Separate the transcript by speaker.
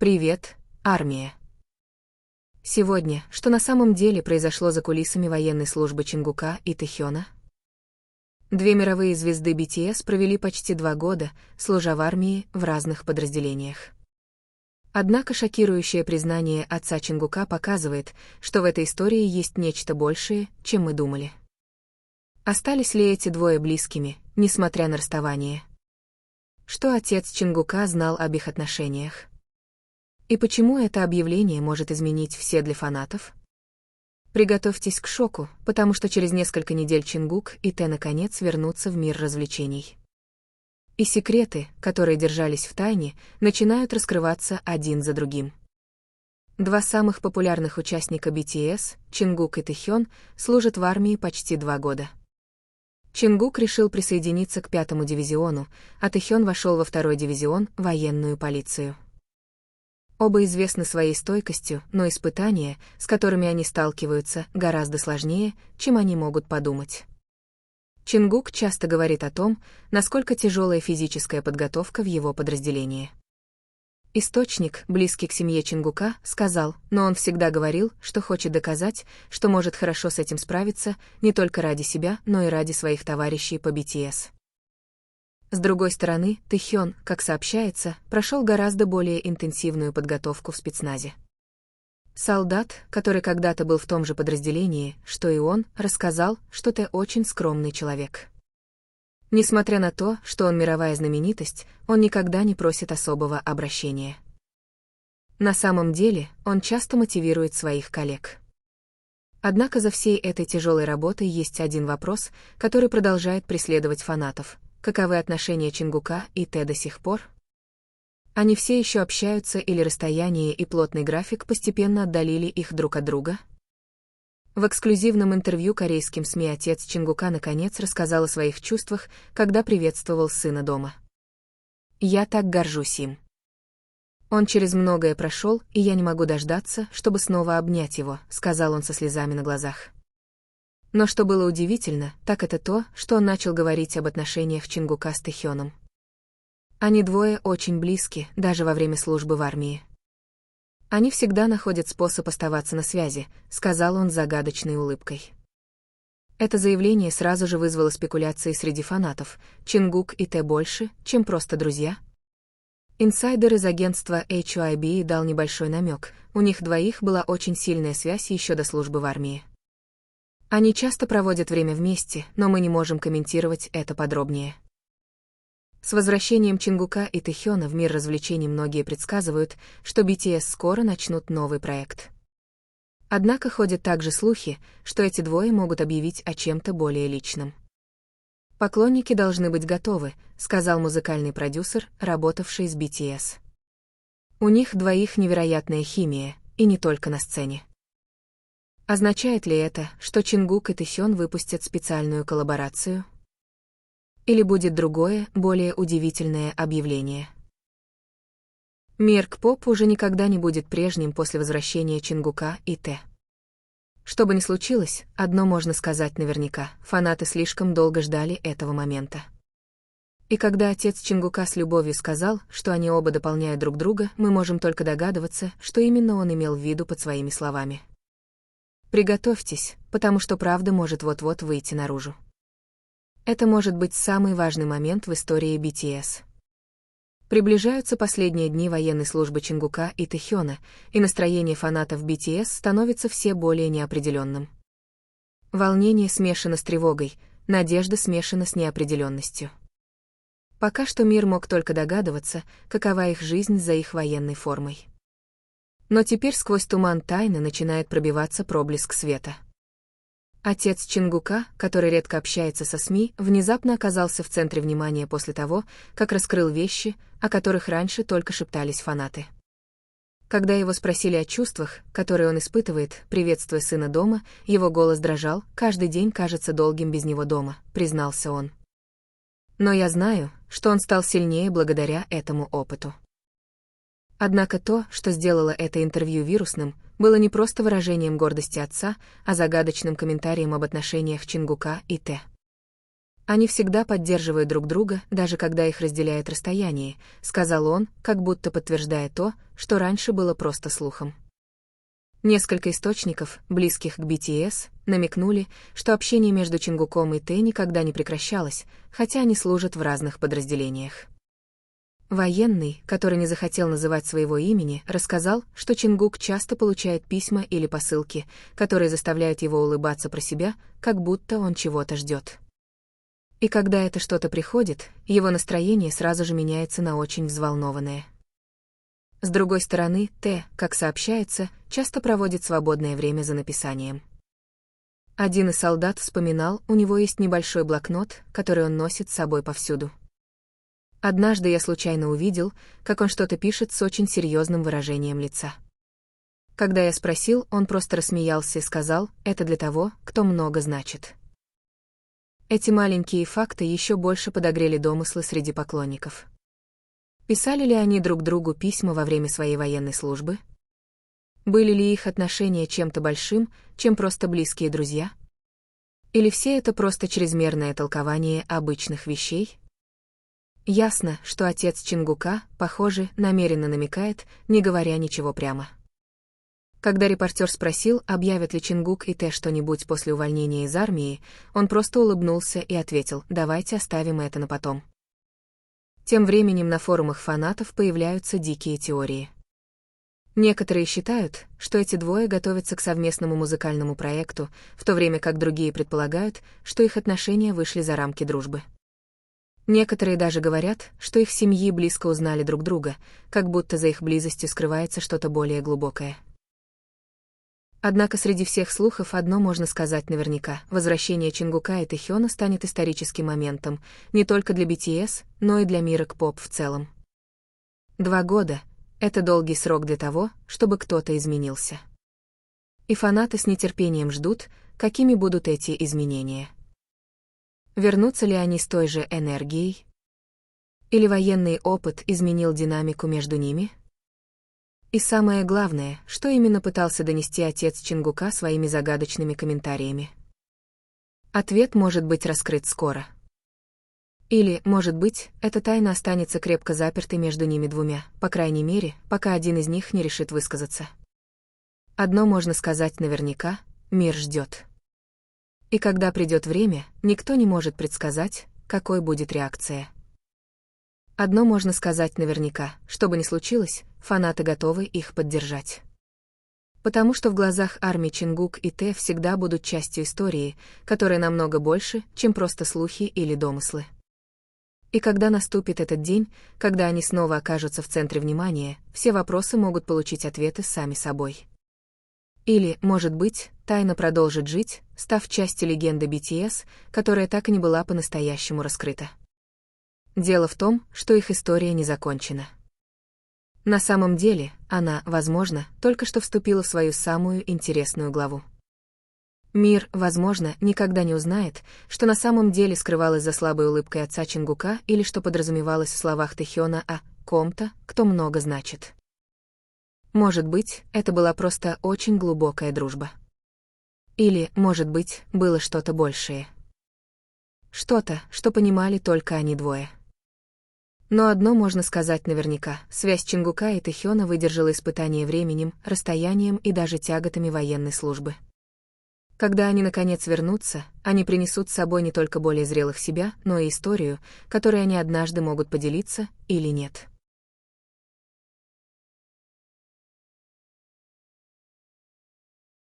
Speaker 1: Привет, армия. Сегодня, что на самом деле произошло за кулисами военной службы Чингука и Тэхёна? Две мировые звезды BTS провели почти 2 года, служа в армии в разных подразделениях. Однако шокирующее признание отца Чингука показывает, что в этой истории есть нечто большее, чем мы думали. Остались ли эти двое близкими, несмотря на расставание? Что отец Чингука знал об их отношениях? И почему это объявление может изменить все для фанатов? Приготовьтесь к шоку, потому что через несколько недель Чингук и Тэ наконец вернутся в мир развлечений. И секреты, которые держались в тайне, начинают раскрываться один за другим. Два самых популярных участника BTS, Чингук и Тэхён, служат в армии почти 2 года. Чингук решил присоединиться к 5-му дивизиону, а Тэхён вошел во 2-й дивизион, военную полицию. Оба известны своей стойкостью, но испытания, с которыми они сталкиваются, гораздо сложнее, чем они могут подумать. Чингук часто говорит о том, насколько тяжелая физическая подготовка в его подразделении. Источник, близкий к семье Чингука, сказал, но он всегда говорил, что хочет доказать, что может хорошо с этим справиться, не только ради себя, но и ради своих товарищей по BTS. С другой стороны, Тэхён, как сообщается, прошел гораздо более интенсивную подготовку в спецназе. Солдат, который когда-то был в том же подразделении, что и он, рассказал, что Тэ очень скромный человек. Несмотря на то, что он мировая знаменитость, он никогда не просит особого обращения. На самом деле, он часто мотивирует своих коллег. Однако за всей этой тяжелой работой есть один вопрос, который продолжает преследовать фанатов. Каковы отношения Чингука и Тэ до сих пор? Они все еще общаются или расстояние и плотный график постепенно отдалили их друг от друга? В эксклюзивном интервью корейским СМИ отец Чингука наконец рассказал о своих чувствах, когда приветствовал сына дома. «Я так горжусь им. Он через многое прошел, и я не могу дождаться, чтобы снова обнять его», — сказал он со слезами на глазах. Но что было удивительно, так это то, что он начал говорить об отношениях Чингука с Тэхёном. Они двое очень близки, даже во время службы в армии. «Они всегда находят способ оставаться на связи», — сказал он с загадочной улыбкой. Это заявление сразу же вызвало спекуляции среди фанатов. Чингук и Тэ больше, чем просто друзья? Инсайдер из агентства HYB дал небольшой намек, у них двоих была очень сильная связь еще до службы в армии. Они часто проводят время вместе, но мы не можем комментировать это подробнее. С возвращением Чингука и Тэхёна в мир развлечений многие предсказывают, что BTS скоро начнут новый проект. Однако ходят также слухи, что эти двое могут объявить о чем-то более личном. «Поклонники должны быть готовы», — сказал музыкальный продюсер, работавший с BTS. «У них двоих невероятная химия, и не только на сцене». Означает ли это, что Чингук и Тэхён выпустят специальную коллаборацию? Или будет другое, более удивительное объявление? Мир К-поп уже никогда не будет прежним после возвращения Чингука и Тэ. Что бы ни случилось, одно можно сказать наверняка, фанаты слишком долго ждали этого момента. И когда отец Чингука с любовью сказал, что они оба дополняют друг друга, мы можем только догадываться, что именно он имел в виду под своими словами. Приготовьтесь, потому что правда может вот-вот выйти наружу. Это может быть самый важный момент в истории BTS. Приближаются последние дни военной службы Чингука и Тэхёна, и настроение фанатов BTS становится все более неопределенным. Волнение смешано с тревогой, надежда смешана с неопределенностью. Пока что мир мог только догадываться, какова их жизнь за их военной формой. Но теперь сквозь туман тайны начинает пробиваться проблеск света. Отец Чингука, который редко общается со СМИ, внезапно оказался в центре внимания после того, как раскрыл вещи, о которых раньше только шептались фанаты. Когда его спросили о чувствах, которые он испытывает, приветствуя сына дома, его голос дрожал, «Каждый день кажется долгим без него дома», — признался он. «Но я знаю, что он стал сильнее благодаря этому опыту». Однако то, что сделало это интервью вирусным, было не просто выражением гордости отца, а загадочным комментарием об отношениях Чингука и Тэ. Они всегда поддерживают друг друга, даже когда их разделяет расстояние, сказал он, как будто подтверждая то, что раньше было просто слухом. Несколько источников, близких к BTS, намекнули, что общение между Чингуком и Тэ никогда не прекращалось, хотя они служат в разных подразделениях. Военный, который не захотел называть своего имени, рассказал, что Чингук часто получает письма или посылки, которые заставляют его улыбаться про себя, как будто он чего-то ждет. И когда это что-то приходит, его настроение сразу же меняется на очень взволнованное. С другой стороны, Тэ, как сообщается, часто проводит свободное время за написанием. Один из солдат вспоминал, у него есть небольшой блокнот, который он носит с собой повсюду. Однажды я случайно увидел, как он что-то пишет с очень серьезным выражением лица. Когда я спросил, он просто рассмеялся и сказал, это для того, кто много значит. Эти маленькие факты еще больше подогрели домыслы среди поклонников. Писали ли они друг другу письма во время своей военной службы? Были ли их отношения чем-то большим, чем просто близкие друзья? Или все это просто чрезмерное толкование обычных вещей? Ясно, что отец Чингука, похоже, намеренно намекает, не говоря ничего прямо. Когда репортер спросил, объявят ли Чингук и Тэ что-нибудь после увольнения из армии, он просто улыбнулся и ответил, давайте оставим это на потом. Тем временем на форумах фанатов появляются дикие теории. Некоторые считают, что эти двое готовятся к совместному музыкальному проекту, в то время как другие предполагают, что их отношения вышли за рамки дружбы. Некоторые даже говорят, что их семьи близко узнали друг друга, как будто за их близостью скрывается что-то более глубокое. Однако среди всех слухов одно можно сказать наверняка: возвращение Чингука и Тэхёна станет историческим моментом, не только для BTS, но и для мира К-поп в целом. 2 года — это долгий срок для того, чтобы кто-то изменился. И фанаты с нетерпением ждут, какими будут эти изменения. Вернутся ли они с той же энергией? Или военный опыт изменил динамику между ними? И самое главное, что именно пытался донести отец Чингука своими загадочными комментариями? Ответ может быть раскрыт скоро. Или, может быть, эта тайна останется крепко запертой между ними двумя, по крайней мере, пока один из них не решит высказаться. Одно можно сказать наверняка: мир ждет. И когда придет время, никто не может предсказать, какой будет реакция. Одно можно сказать наверняка: что бы ни случилось, фанаты готовы их поддержать. Потому что в глазах армии Чингук и Тэ всегда будут частью истории, которая намного больше, чем просто слухи или домыслы. И когда наступит этот день, когда они снова окажутся в центре внимания, все вопросы могут получить ответы сами собой. Или, может быть, тайна продолжит жить, став частью легенды BTS, которая так и не была по-настоящему раскрыта. Дело в том, что их история не закончена. На самом деле, она, возможно, только что вступила в свою самую интересную главу. Мир, возможно, никогда не узнает, что на самом деле скрывалось за слабой улыбкой отца Чингука или что подразумевалось в словах Тэхёна о ком-то, кто много значит. Может быть, это была просто очень глубокая дружба. Или, может быть, было что-то большее. Что-то, что понимали только они двое. Но одно можно сказать наверняка: связь Чингука и Тэхёна выдержала испытание временем, расстоянием и даже тяготами военной службы. Когда они наконец вернутся, они принесут с собой не только более зрелых себя, но и историю, которой они однажды могут поделиться, или нет.